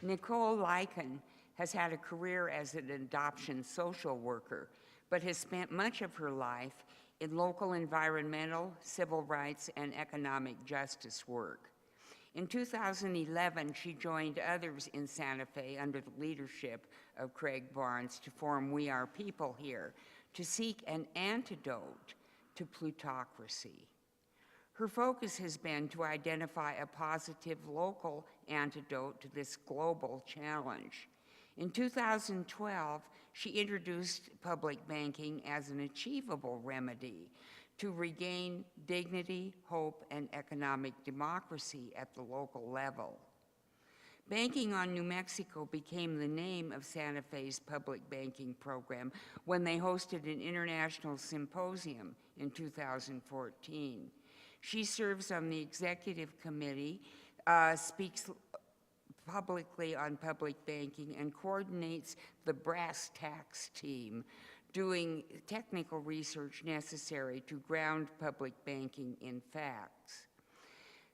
Nichoe Lichen has had a career as an adoption social worker, but has spent much of her life in local environmental, civil rights, and economic justice work. In 2011, she joined others in Santa Fe under the leadership of Craig Barnes to form We Are People Here, to seek an antidote to plutocracy. Her focus has been to identify a positive local antidote to this global challenge. In 2012, she introduced public banking as an achievable remedy to regain dignity, hope, and economic democracy at the local level. Banking on New Mexico became the name of Santa Fe's public banking program when they hosted an international symposium in 2014. She serves on the executive committee, speaks publicly on public banking, and coordinates the brass tacks team, doing technical research necessary to ground public banking in facts.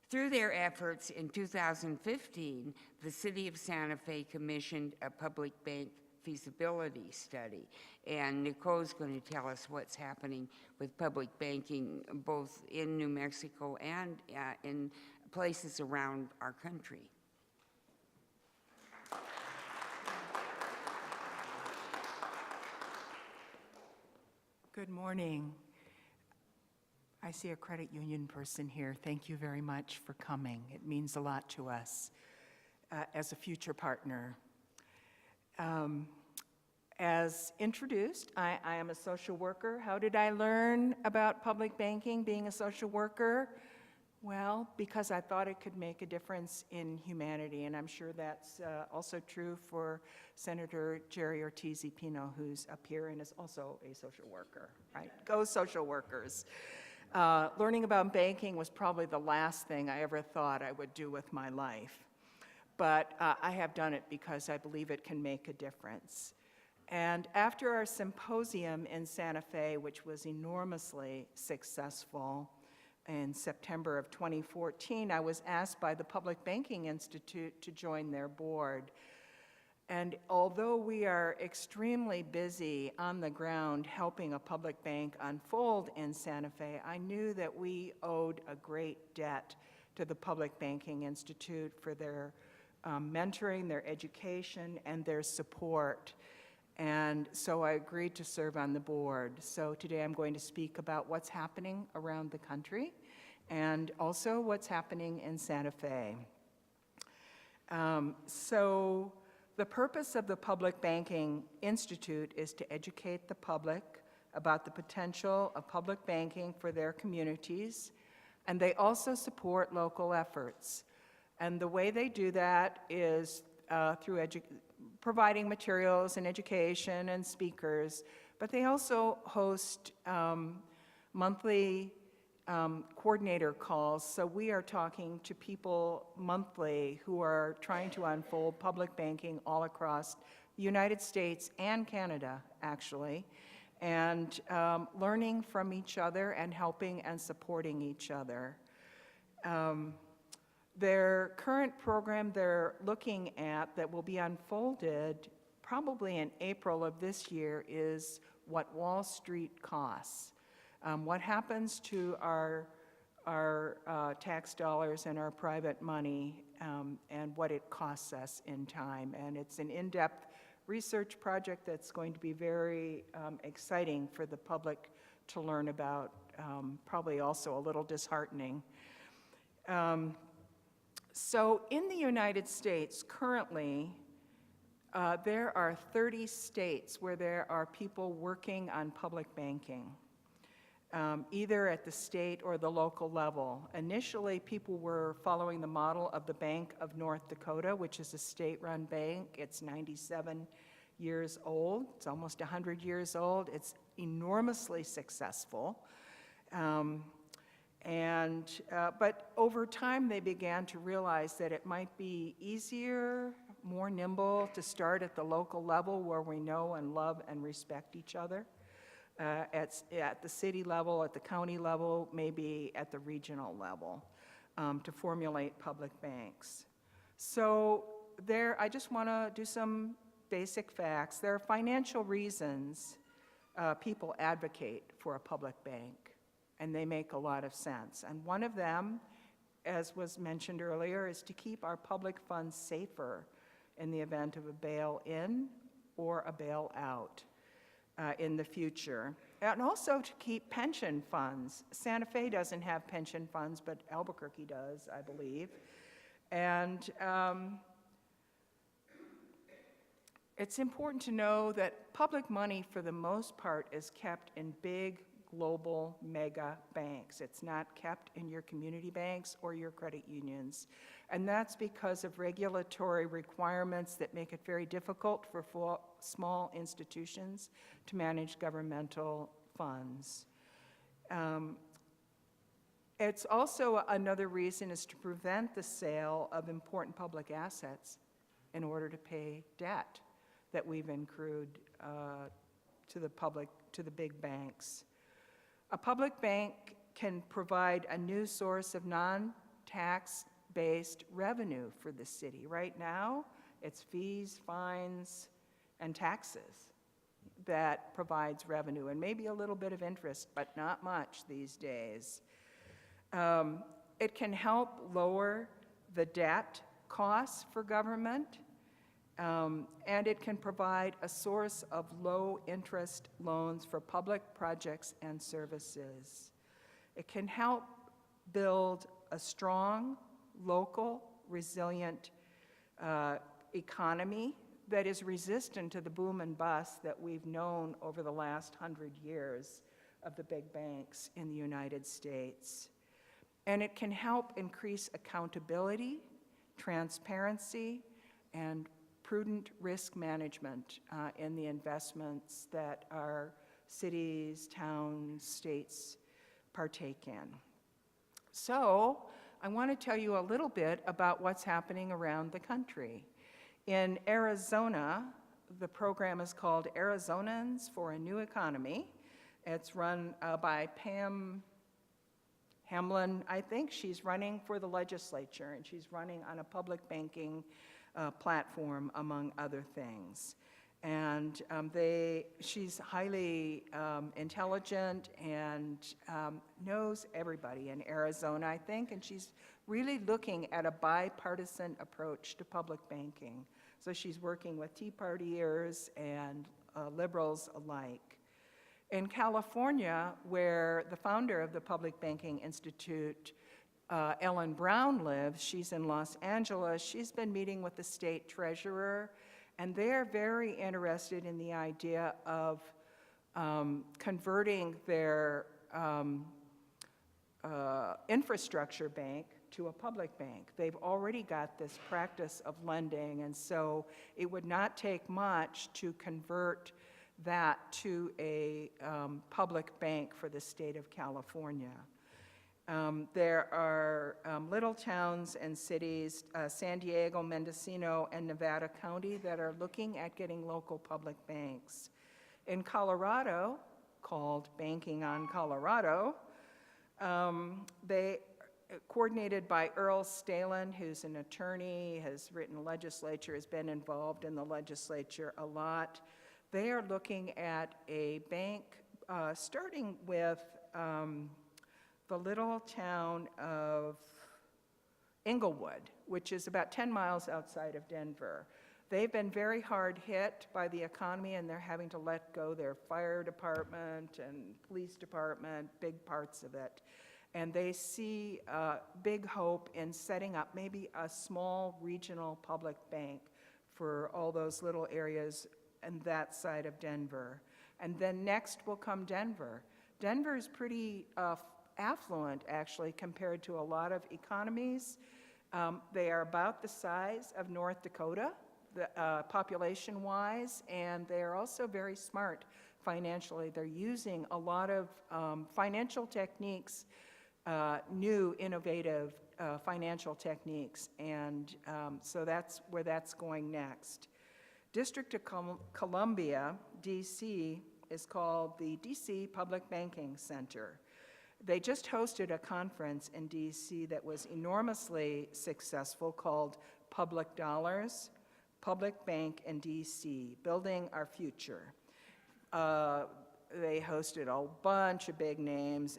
Through their efforts in 2015, the City of Santa Fe commissioned a public bank feasibility study, and Nicole's going to tell us what's happening with public banking both in New Mexico and in places around our country. Good morning. I see a credit union person here. Thank you very much for coming. It means a lot to us as a future partner. As introduced, I am a social worker. How did I learn about public banking, being a social worker? Well, because I thought it could make a difference in humanity, and I'm sure that's also true for Senator Jerry Ortiz-Pino, who's up here and is also a social worker, right? Go social workers. Learning about banking was probably the last thing I ever thought I would do with my life, but I have done it because I believe it can make a difference. And after our symposium in Santa Fe, which was enormously successful, in September of 2014, I was asked by the Public Banking Institute to join their board. And although we are extremely busy on the ground helping a public bank unfold in Santa Fe, I knew that we owed a great debt to the Public Banking Institute for their mentoring, their education, and their support. And so I agreed to serve on the board. So today I'm going to speak about what's happening around the country and also what's happening in Santa Fe. So the purpose of the Public Banking Institute is to educate the public about the potential of public banking for their communities, and they also support local efforts. And the way they do that is through providing materials and education and speakers, but they also host monthly coordinator calls. So we are talking to people monthly who are trying to unfold public banking all across the United States and Canada, actually, and learning from each other and helping and supporting each other. Their current program they're looking at that will be unfolded probably in April of this year is What Wall Street Costs. What happens to our tax dollars and our private money and what it costs us in time. And it's an in-depth research project that's going to be very exciting for the public to learn about, probably also a little disheartening. So in the United States, currently, there are 30 states where there are people working on public banking, either at the state or the local level. Initially, people were following the model of the Bank of North Dakota, which is a state-run bank. It's 97 years old. It's almost 100 years old. It's enormously successful. But over time, they began to realize that it might be easier, more nimble to start at the local level where we know and love and respect each other, at the city level, at the county level, maybe at the regional level, to formulate public banks. So I just want to do some basic facts. There are financial reasons people advocate for a public bank, and they make a lot of sense. And one of them, as was mentioned earlier, is to keep our public funds safer in the event of a bail-in or a bail-out in the future. And also to keep pension funds. Santa Fe doesn't have pension funds, but Albuquerque does, I believe. And it's important to know that public money, for the most part, is kept in big, global, mega banks. It's not kept in your community banks or your credit unions. And that's because of regulatory requirements that make it very difficult for small institutions to manage governmental funds. It's also another reason is to prevent the sale of important public assets in order to pay debt that we've accrued to the big banks. A public bank can provide a new source of non-tax-based revenue for the city. Right now, it's fees, fines, and taxes that provides revenue, and maybe a little bit of interest, but not much these days. It can help lower the debt costs for government, and it can provide a source of low-interest loans for public projects and services. It can help build a strong, local, resilient economy that is resistant to the boom and bust that we've known over the last 100 years of the big banks in the United States. And it can help increase accountability, transparency, and prudent risk management in the investments that our cities, towns, states partake in. So I want to tell you a little bit about what's happening around the country. In Arizona, the program is called Arizonans for a New Economy. It's run by Pam Hamlin, I think. She's running for the legislature, and she's running on a public banking platform, among other things. And she's highly intelligent and knows everybody in Arizona, I think, and she's really looking at a bipartisan approach to public banking. So she's working with Tea Partiers and liberals alike. In California, where the founder of the Public Banking Institute, Ellen Brown, lives, she's in Los Angeles, she's been meeting with the state treasurer, and they're very interested in the idea of converting their infrastructure bank to a public bank. They've already got this practice of lending, and so it would not take much to convert that to a public bank for the state of California. There are little towns and cities, San Diego, Mendocino, and Nevada County, that are looking at getting local public banks. In Colorado, called Banking on Colorado, coordinated by Earl Stalin, who's an attorney, has written legislature, has been involved in the legislature a lot. They are looking at a bank starting with the little town of Inglewood, which is about 10 miles outside of Denver. They've been very hard hit by the economy, and they're having to let go their fire department and police department, big parts of it. And they see big hope in setting up maybe a small regional public bank for all those little areas and that side of Denver. And then next will come Denver. Denver is pretty affluent, actually, compared to a lot of economies. They are about the size of North Dakota, population-wise, and they are also very smart financially. They're using a lot of financial techniques, new, innovative financial techniques, and so that's where that's going next. District of Columbia, D.C., is called the D.C. Public Banking Center. They just hosted a conference in D.C. that was enormously successful called Public Dollars, Public Bank in DC, Building Our Future. They hosted a bunch of big names,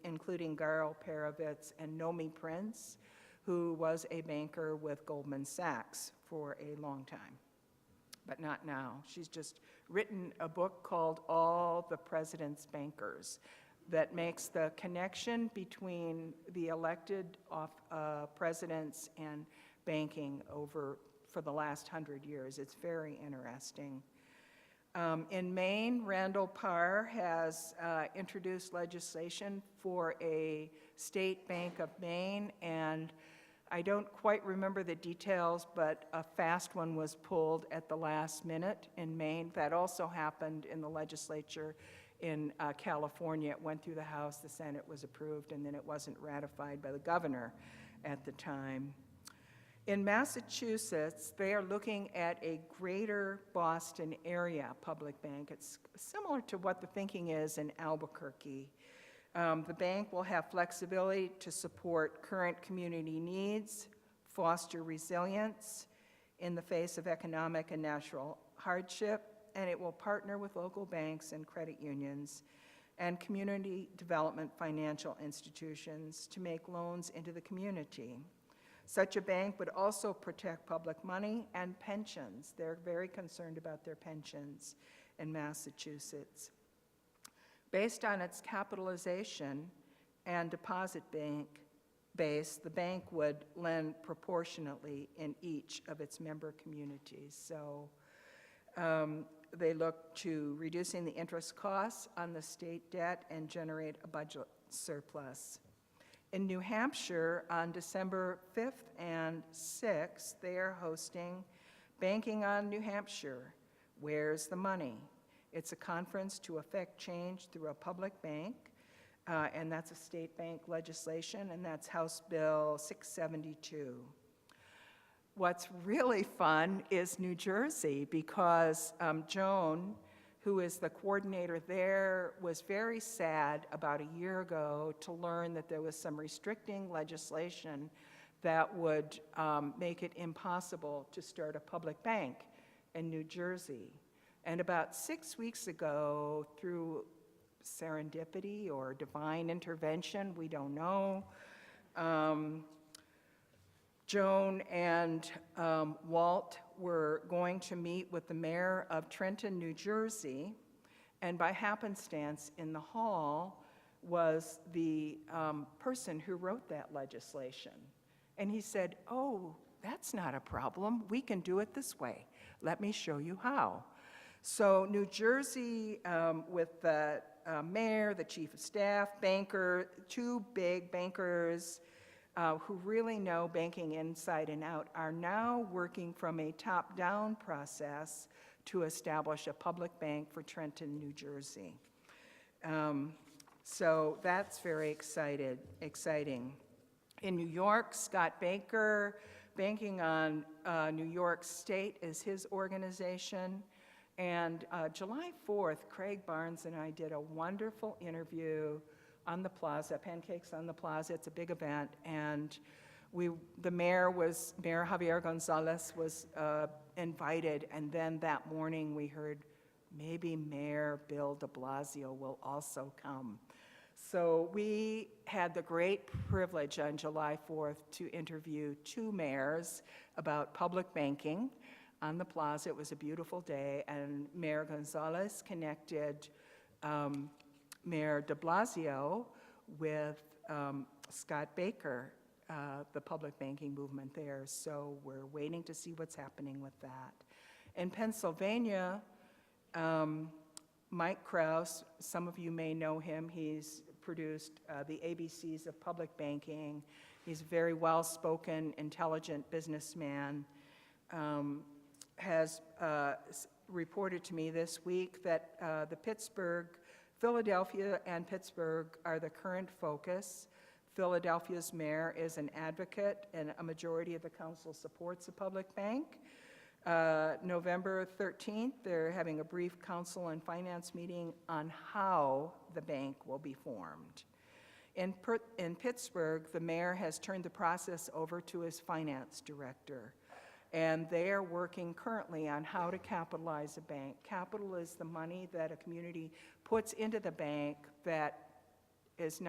including Garo Perovitz and Nomi Prince, who was a banker with Goldman Sachs for a long time, but not now. She's just written a book called All the President's Bankers that makes the connection between the elected presidents and banking for the last 100 years. It's very interesting. In Maine, Randall Parr has introduced legislation for a state bank of Maine, and I don't quite remember the details, but a fast one was pulled at the last minute in Maine. That also happened in the legislature in California. It went through the House, the Senate was approved, and then it wasn't ratified by the governor at the time. In Massachusetts, they are looking at a greater Boston area public bank. It's similar to what the thinking is in Albuquerque. The bank will have flexibility to support current community needs, foster resilience in the face of economic and natural hardship, and it will partner with local banks and credit unions and community development financial institutions to make loans into the community. Such a bank would also protect public money and pensions. They're very concerned about their pensions in Massachusetts. Based on its capitalization and deposit base, the bank would lend proportionately in each of its member communities. So they look to reducing the interest costs on the state debt and generate a budget surplus. In New Hampshire, on December 5th and 6th, they are hosting Banking on New Hampshire, Where's the Money? It's a conference to effect change through a public bank, and that's a state bank legislation, and that's House Bill 672. What's really fun is New Jersey, because Joan, who is the coordinator there, was very sad about a year ago to learn that there was some restricting legislation that would make it impossible to start a public bank in New Jersey. And about 6 weeks ago, through serendipity or divine intervention, we don't know, Joan and Walt were going to meet with the mayor of Trenton, New Jersey, and by happenstance in the hall was the person who wrote that legislation. And he said, "Oh, that's not a problem. We can do it this way. Let me show you how." So New Jersey, with the mayor, the chief of staff, banker, two big bankers who really know banking inside and out, are now working from a top-down process to establish a public bank for Trenton, New Jersey. So that's very exciting. In New York, Scott Baker, Banking on New York State is his organization. And July 4th, Craig Barnes and I did a wonderful interview on the plaza, Pancakes on the Plaza. It's a big event, and the Mayor Javier Gonzalez was invited, and then that morning we heard maybe Mayor Bill de Blasio will also come. So we had the great privilege on July 4th to interview two mayors about public banking on the plaza. It was a beautiful day, and Mayor Gonzalez connected Mayor de Blasio with Scott Baker, the public banking movement there. So we're waiting to see what's happening with that. In Pennsylvania, Mike Krause, some of you may know him. He's produced the ABCs of public banking. He's a very well-spoken, intelligent businessman. Has reported to me this week that Philadelphia and Pittsburgh are the current focus. Philadelphia's mayor is an advocate, and a majority of the council supports a public bank. November 13th, they're having a brief council and finance meeting on how the bank will be formed. In Pittsburgh, the mayor has turned the process over to his finance director. And they are working currently on how to capitalize a bank. Capital is the money that a community puts into the bank that is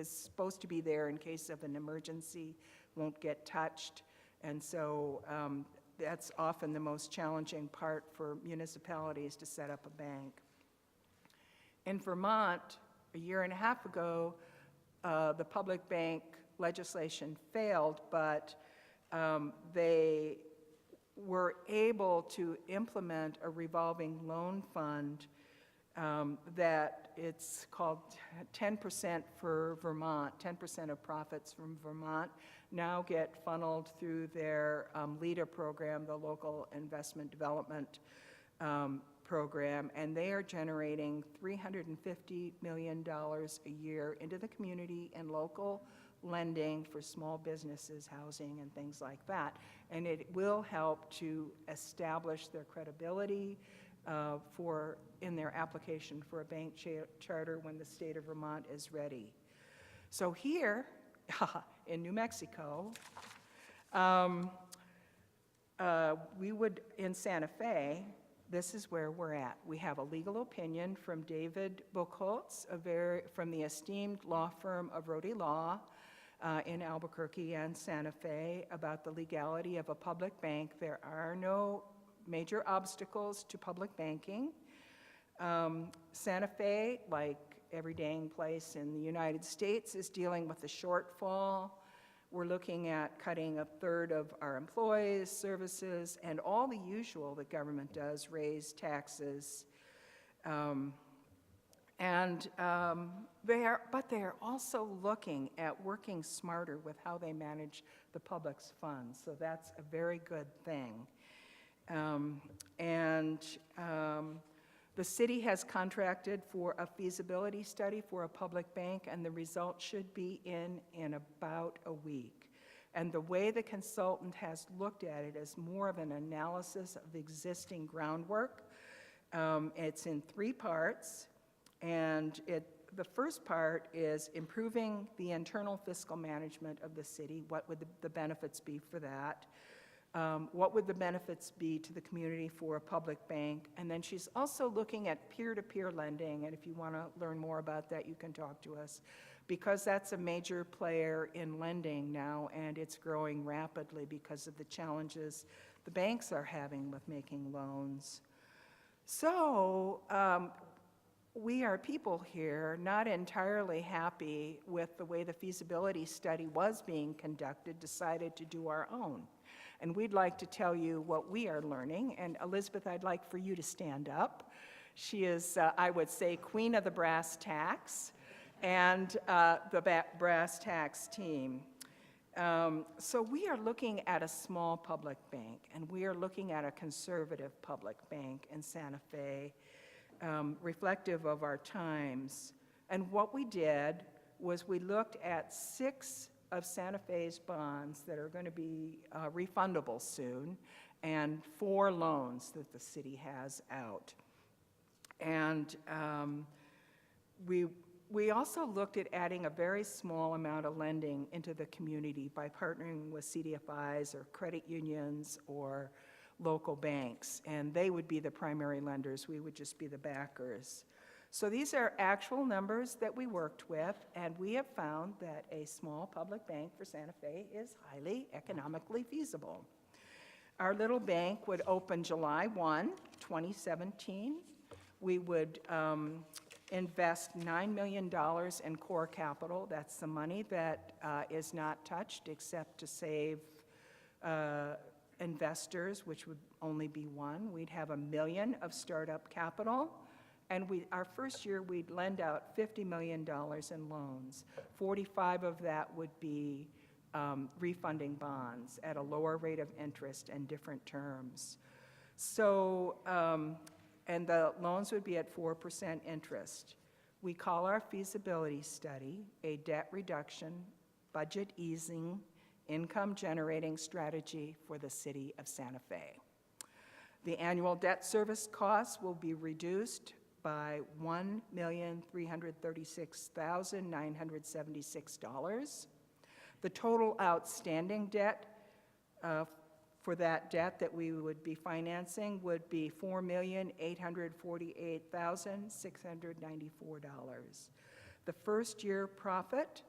supposed to be there in case of an emergency, won't get touched. And so that's often the most challenging part for municipalities to set up a bank. In Vermont, a year and a half ago, the public bank legislation failed, but they were able to implement a revolving loan fund that it's called 10% for Vermont. 10% of profits from Vermont now get funneled through their LEADER program, the Local Investment Development program, and they are generating $350 million a year into the community and local lending for small businesses, housing, and things like that. And it will help to establish their credibility in their application for a bank charter when the state of Vermont is ready. So here in New Mexico, in Santa Fe, this is where we're at. We have a legal opinion from David Buchholz, from the esteemed law firm of Rody Law in Albuquerque and Santa Fe, about the legality of a public bank. There are no major obstacles to public banking. Santa Fe, like every dang place in the United States, is dealing with the shortfall. We're looking at cutting a third of our employees, services, and all the usual that government does, raise taxes. But they are also looking at working smarter with how they manage the public's funds. So that's a very good thing. The city has contracted for a feasibility study for a public bank, and the results should be in about a week. And the way the consultant has looked at it is more of an analysis of existing groundwork. It's in 3 parts, and the first part is improving the internal fiscal management of the city. What would the benefits be for that? What would the benefits be to the community for a public bank? And then she's also looking at peer-to-peer lending, and if you want to learn more about that, you can talk to us, because that's a major player in lending now, and it's growing rapidly because of the challenges the banks are having with making loans. So we are people here not entirely happy with the way the feasibility study was being conducted, decided to do our own. And we'd like to tell you what we are learning. And Elizabeth, I'd like for you to stand up. She is, I would say, queen of the brass tacks and the brass tacks team. So we are looking at a small public bank, and we are looking at a conservative public bank in Santa Fe, reflective of our times. And what we did was we looked at 6 of Santa Fe's bonds that are going to be refundable soon, and 4 loans that the city has out. And we also looked at adding a very small amount of lending into the community by partnering with CDFIs or credit unions or local banks, and they would be the primary lenders. We would just be the backers. So these are actual numbers that we worked with, and we have found that a small public bank for Santa Fe is highly economically feasible. Our little bank would open July 1, 2017. We would invest $9 million in core capital. That's the money that is not touched except to save investors, which would only be 1. We'd have $1 million of startup capital. And our first year, we'd lend out $50 million in loans. 45 of that would be refunding bonds at a lower rate of interest and different terms. So, and the loans would be at 4% interest. We call our feasibility study a debt reduction, budget easing, income generating strategy for the city of Santa Fe. The annual debt service costs will be reduced by $1,336,976. The total outstanding debt for that debt that we would be financing would be $4,848,694. The first year profit,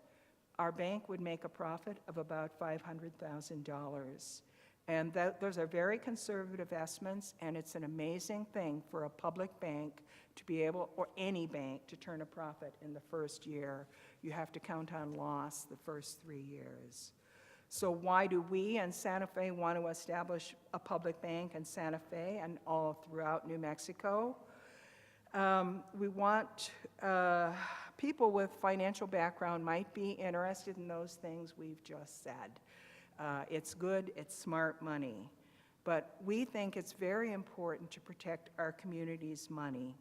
our bank would make a profit of about $500,000. And those are very conservative estimates, and it's an amazing thing for a public bank to be able, or any bank, to turn a profit in the first year. You have to count on loss the first 3 years. So why do we in Santa Fe want to establish a public bank in Santa Fe and all throughout New Mexico? We want people with financial background might be interested in those things we've just said. It's good, it's smart money. But we think it's very important to protect our community's money.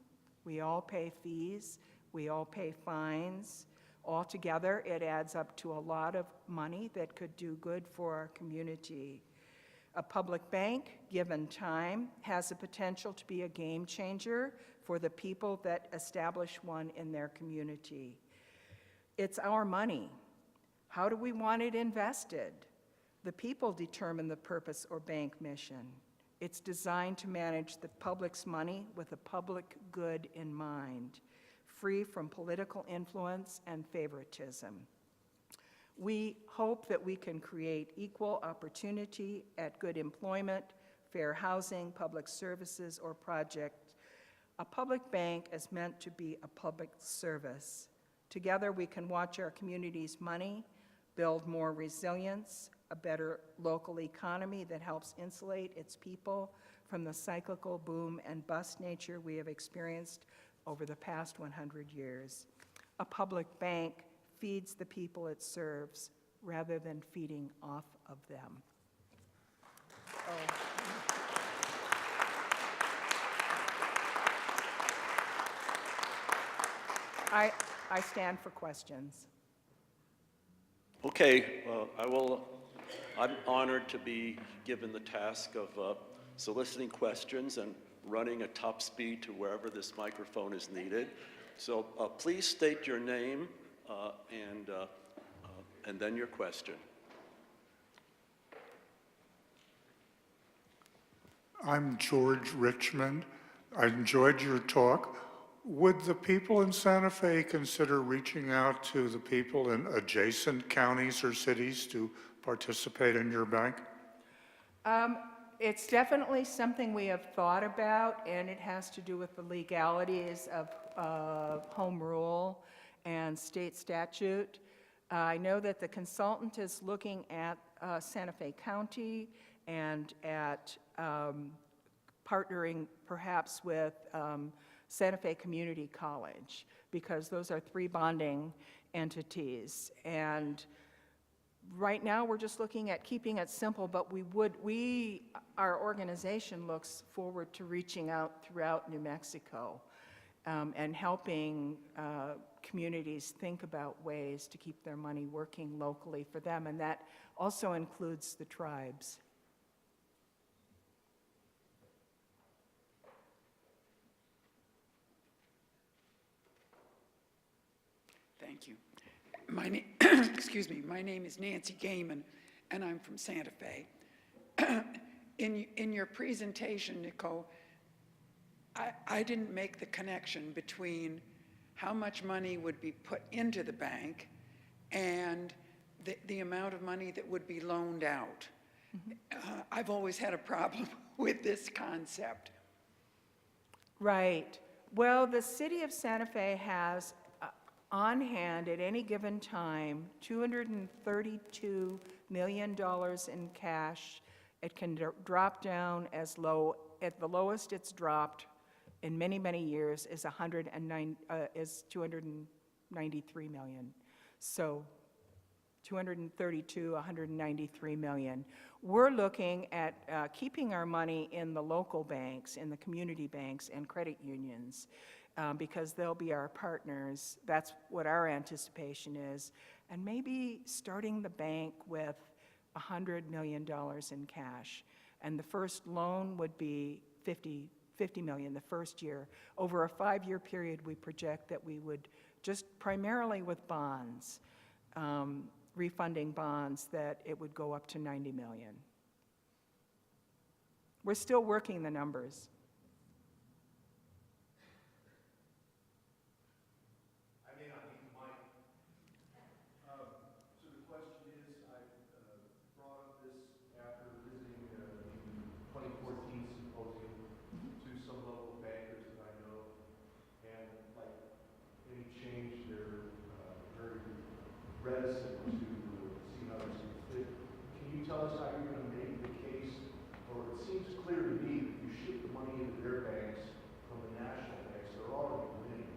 We all pay fees, we all pay fines. Altogether, it adds up to a lot of money that could do good for our community. A public bank, given time, has the potential to be a game changer for the people that establish one in their community. It's our money. How do we want it invested? The people determine the purpose or bank mission. It's designed to manage the public's money with a public good in mind, free from political influence and favoritism. We hope that we can create equal opportunity at good employment, fair housing, public services, or projects. A public bank is meant to be a public service. Together, we can watch our community's money, build more resilience, a better local economy that helps insulate its people from the cyclical boom and bust nature we have experienced over the past 100 years. A public bank feeds the people it serves rather than feeding off of them. I stand for questions. Okay, I'm honored to be given the task of soliciting questions and running at top speed to wherever this microphone is needed. So please state your name and then your question. I'm George Richmond. I enjoyed your talk. Would the people in Santa Fe consider reaching out to the people in adjacent counties or cities to participate in your bank? It's definitely something we have thought about, and it has to do with the legalities of home rule and state statute. I know that the consultant is looking at Santa Fe County and at partnering perhaps with Santa Fe Community College, because those are 3 bonding entities. And right now, we're just looking at keeping it simple, but our organization looks forward to reaching out throughout New Mexico and helping communities think about ways to keep their money working locally for them, and that also includes the tribes. Thank you. Excuse me, my name is Nancy Gaiman, and I'm from Santa Fe. In your presentation, Nichoe, I didn't make the connection between how much money would be put into the bank and the amount of money that would be loaned out. Mm-hmm. I've always had a problem with this concept. Right. Well, the city of Santa Fe has on hand at any given time $232 million in cash. It can drop down as low, at the lowest it's dropped in many, many years is 293 million. So 232, 193 million. We're looking at keeping our money in the local banks, in the community banks and credit unions, because they'll be our partners. That's what our anticipation is. And maybe starting the bank with $100 million in cash. And the first loan would be $50 million the first year. Over a 5-year period, we project that we would just primarily with bonds, refunding bonds, that it would go up to $90 million. We're still working the numbers. So the question is, I brought up this after visiting the 2014 symposium to some local bankers that I know, and like any change, they're very reticent to see how this can fit. Can you tell us how you're going to make the case, or it seems clear to me that you ship the money into their banks from the national banks, they're already winning.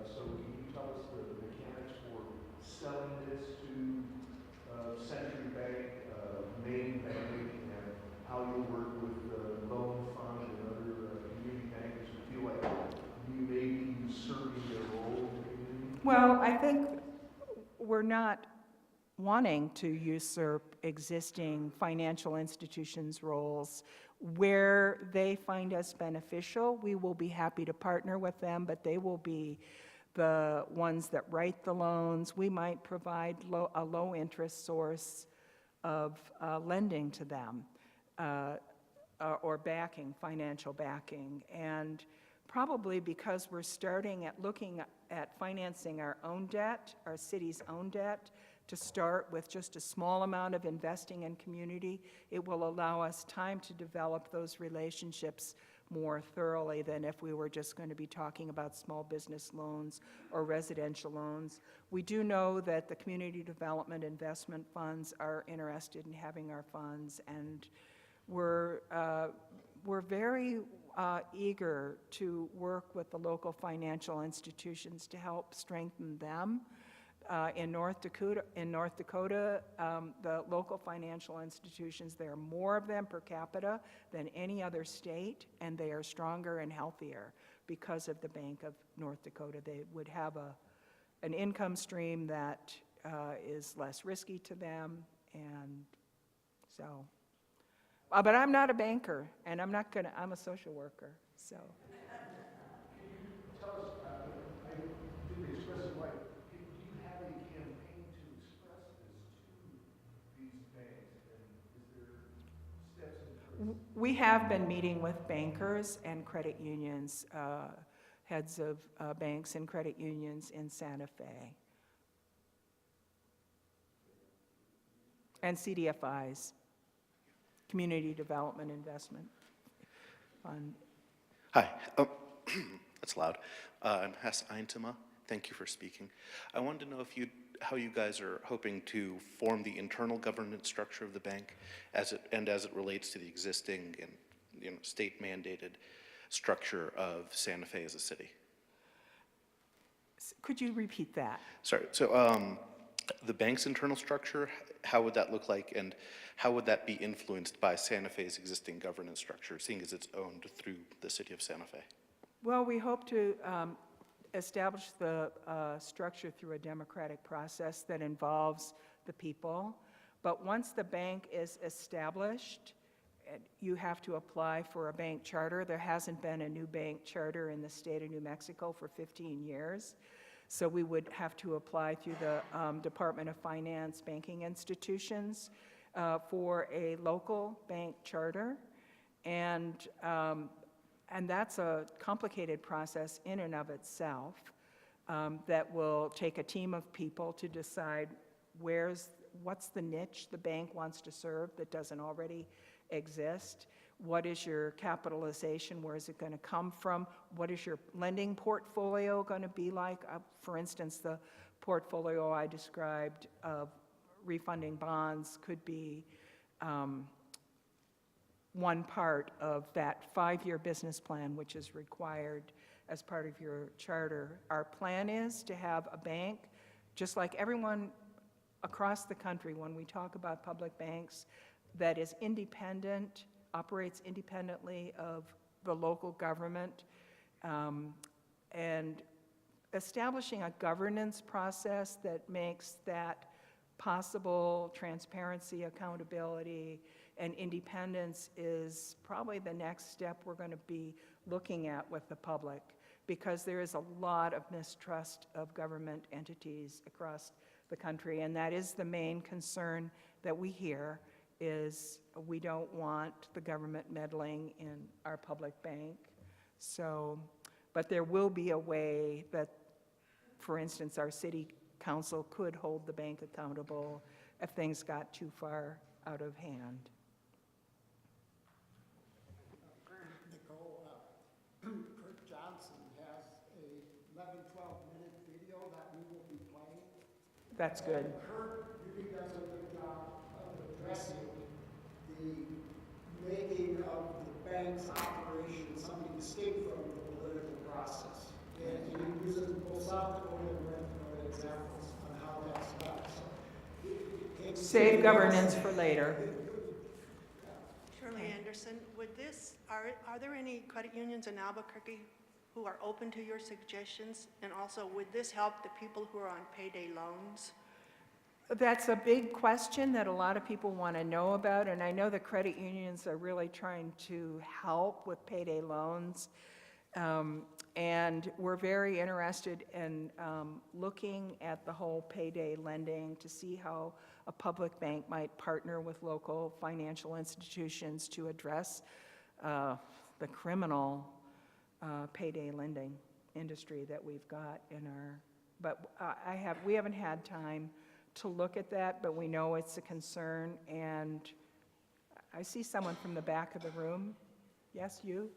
So can you tell us the mechanics for selling this to Century Bank, Main Bank, and how you'll work with Loan Fund and other community bankers who feel like you may be usurping their role in the community? Well, I think we're not wanting to usurp existing financial institutions' roles. Where they find us beneficial, we will be happy to partner with them, but they will be the ones that write the loans. We might provide a low-interest source of lending to them or backing, financial backing. And probably because we're starting at looking at financing our own debt, our city's own debt, to start with just a small amount of investing in community, it will allow us time to develop those relationships more thoroughly than if we were just going to be talking about small business loans or residential loans. We do know that the community development investment funds are interested in having our funds, and we're very eager to work with the local financial institutions to help strengthen them. In North Dakota, the local financial institutions, there are more of them per capita than any other state, and they are stronger and healthier because of the Bank of North Dakota. They would have an income stream that is less risky to them, and so. But I'm not a banker, and I'm a social worker, so. Tell us, I didn't express it right. Do you have a campaign to express this to these banks? And is there steps in place? We have been meeting with bankers and credit unions, heads of banks and credit unions in Santa Fe. And CDFIs, Community Development Investment Fund. Hi, that's loud. I'm Hess Eintema. Thank you for speaking. I wanted to know how you guys are hoping to form the internal governance structure of the bank as it relates to the existing and state-mandated structure of Santa Fe as a city. Could you repeat that? Sorry. So the bank's internal structure, how would that look like, and how would that be influenced by Santa Fe's existing governance structure, seeing as it's owned through the city of Santa Fe? Well, we hope to establish the structure through a democratic process that involves the people. But once the bank is established, you have to apply for a bank charter. There hasn't been a new bank charter in the state of New Mexico for 15 years. So we would have to apply through the Department of Finance banking institutions for a local bank charter. And that's a complicated process in and of itself that will take a team of people to decide what's the niche the bank wants to serve that doesn't already exist. What is your capitalization? Where is it going to come from? What is your lending portfolio going to be like? For instance, the portfolio I described of refunding bonds could be one part of that 5-year business plan, which is required as part of your charter. Our plan is to have a bank, just like everyone across the country, when we talk about public banks, that is independent, operates independently of the local government, and establishing a governance process that makes that possible. Transparency, accountability, and independence is probably the next step we're going to be looking at with the public, because there is a lot of mistrust of government entities across the country, and that is the main concern that we hear, is we don't want the government meddling in our public bank. So, but there will be a way that, for instance, our city council could hold the bank accountable if things got too far out of hand. Nichoe, Kurt Johnson has a 11, 12-minute video that we will be playing. That's good. Kurt really does a good job of addressing the making of the bank's operation something distinct from the political process. And he uses both South Dakota and North Dakota examples on how that's done. So it takes- Save governance for later. Shirley Anderson, are there any credit unions in Albuquerque who are open to your suggestions? And also, would this help the people who are on payday loans? That's a big question that a lot of people want to know about, and I know the credit unions are really trying to help with payday loans. And we're very interested in looking at the whole payday lending to see how a public bank might partner with local financial institutions to address the criminal payday lending industry that we've got in our, but we haven't had time to look at that, but we know it's a concern, and I see someone from the back of the room. Yes, you?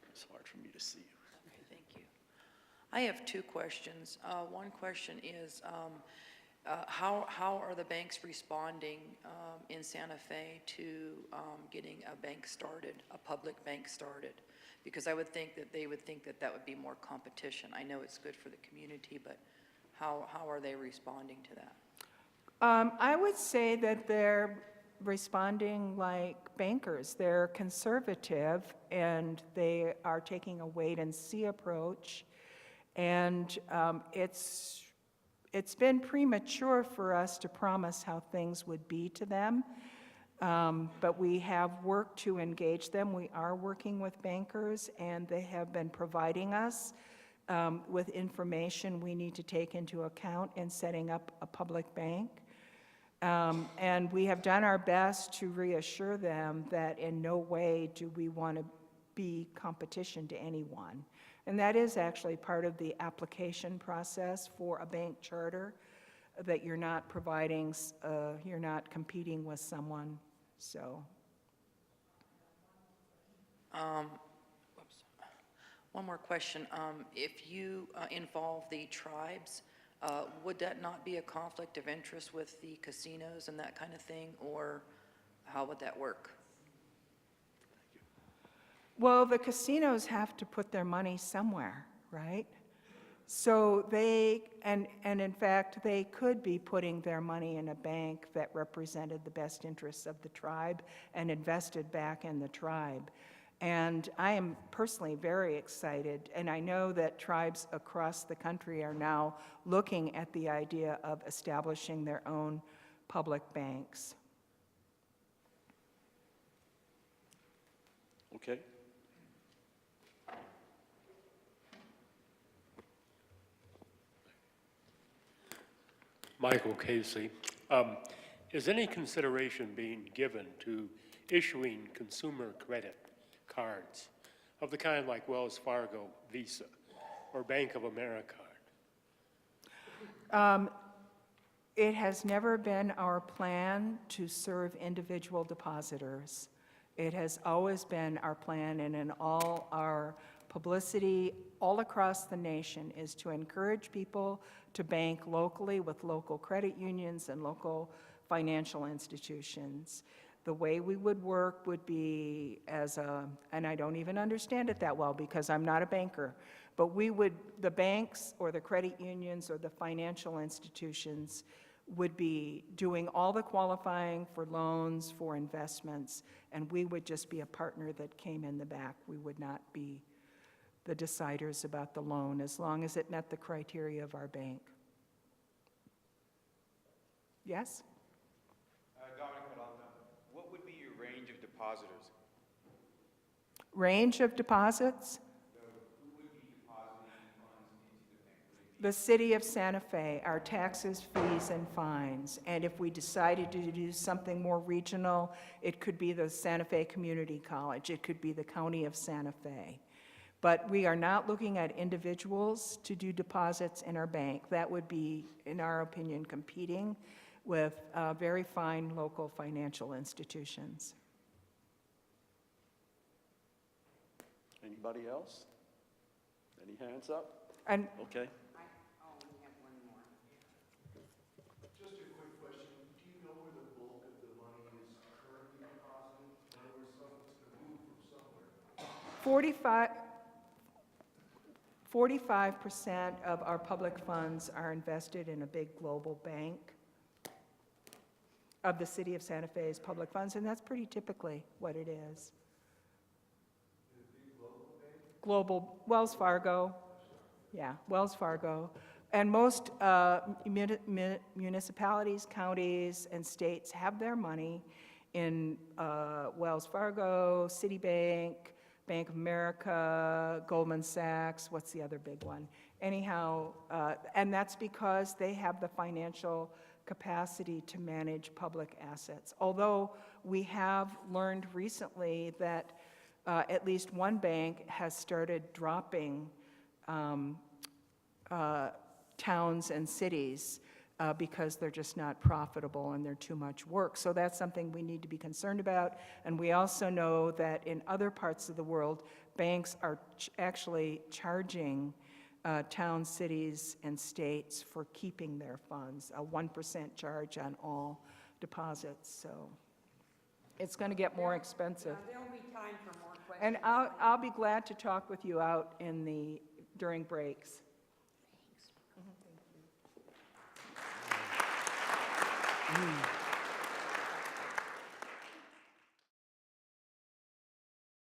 It's hard for me to see you. Okay, thank you. I have two questions. One question is, how are the banks responding in Santa Fe to getting a bank started, a public bank started? Because I would think that they would think that that would be more competition. I know it's good for the community, but how are they responding to that? I would say that they're responding like bankers. They're conservative, and they are taking a wait-and-see approach. And it's been premature for us to promise how things would be to them, but we have worked to engage them. We are working with bankers, and they have been providing us with information we need to take into account in setting up a public bank. And we have done our best to reassure them that in no way do we want to be competition to anyone. And that is actually part of the application process for a bank charter, that you're not providing, you're not competing with someone, so. One more question. If you involve the tribes, would that not be a conflict of interest with the casinos and that kind of thing, or how would that work? Well, the casinos have to put their money somewhere, right? So they, and in fact, they could be putting their money in a bank that represented the best interests of the tribe and invested back in the tribe. And I am personally very excited, and I know that tribes across the country are now looking at the idea of establishing their own public banks. Okay. Michael Casey. Is any consideration being given to issuing consumer credit cards of the kind like Wells Fargo Visa or Bank of America card? It has never been our plan to serve individual depositors. It has always been our plan, and in all our publicity all across the nation, is to encourage people to bank locally with local credit unions and local financial institutions. The way we would work would be as a, and I don't even understand it that well because I'm not a banker, but the banks or the credit unions or the financial institutions would be doing all the qualifying for loans, for investments, and we would just be a partner that came in the back. We would not be the deciders about the loan as long as it met the criteria of our bank. Yes? What would be your range of depositors? Range of deposits? Who would be depositing funds into the bank? The city of Santa Fe, our taxes, fees, and fines. And if we decided to do something more regional, it could be the Santa Fe Community College, it could be the county of Santa Fe. But we are not looking at individuals to do deposits in our bank. That would be, in our opinion, competing with very fine local financial institutions. Anybody else? Any hands up? And Okay. Just a quick question. Do you know where the bulk of the money is currently deposited? In other words, something's going to move from somewhere. 45% of our public funds are invested in a big global bank of the city of Santa Fe's public funds, and that's pretty typically what it is. Global, Wells Fargo, yeah, Wells Fargo. And most municipalities, counties, and states have their money in Wells Fargo, Citibank, Bank of America, Goldman Sachs, what's the other big one? Anyhow, and that's because they have the financial capacity to manage public assets. Although we have learned recently that at least one bank has started dropping towns and cities because they're just not profitable and they're too much work. So that's something we need to be concerned about. And we also know that in other parts of the world, banks are actually charging towns, cities, and states for keeping their funds, a 1% charge on all deposits. So it's going to get more expensive. There'll be time for more questions. And I'll be glad to talk with you out during breaks. Thanks.